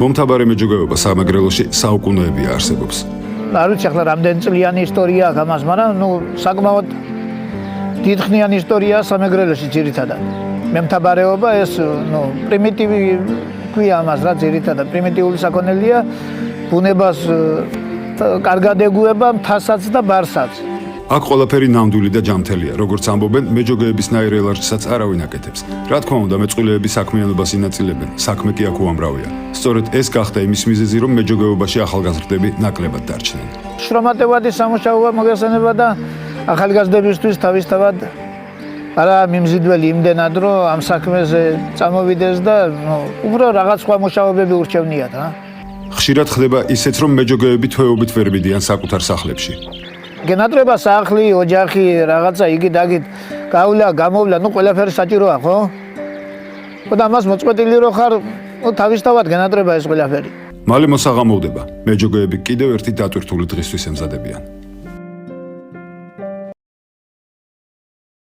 მომთაბარე მეჯოგეობა სამეგრელოში საუკუნეებია არსებობს. არ ვიცი ახლა რამდენი წლიანი ისტორია აქვს ამას, მაგრამ საკმაოდ დიდხნიანი ისტორია სამეგრელოში ძირითადად. მემთაბარეობა ეს პრიმიტივი ქვია ამას რა ძირითადად პრიმიტიული საქონელია, ბუნებას კარგად ეგუება მთასაც და ბარსაც. აქ ყველაფერი ნამდვილი და ჯანმრთელია, როგორც ამბობენ, მეჯოგეებისნაირ ელარჯსაც არავინ აკეთებს. Რა თქმა უნდა, მეწყვილეები საქმიანობას ინაწილებენ, საქმე კი აქ უამრავია. სწორედ ეს გახდა იმის მიზეზი, რომ მეჯოგეობაში ახალგაზრდები ნაკლებად დარჩნენ. შრომატევადი სამუშაოა მოგესალმება და ახალგაზრდებისთვის თავისთავად არა მიმზიდველი იმდენად, რომ ამ საქმეზე წამოვიდეს და უფრო რაღაც სხვა მუშაობები ურჩევნიათ რა. ხშირად ხდება ისეც, რომ მეჯოგეები თვეობით ვერ მიდიან საკუთარ სახლებში. გენატრება სახლი, ოჯახი, რაღაცა იგით-აგით, გავლა, გამოვლა, ყველაფერი საჭიროა, ხო? და ამას მოწყვეტილი რო ხარ, თავისთავად გენატრება ეს ყველაფერი. მალე მოსაღამოვდება. მეჯოგეები კიდევ ერთი დატვირთული დღისთვის ემზადებიან.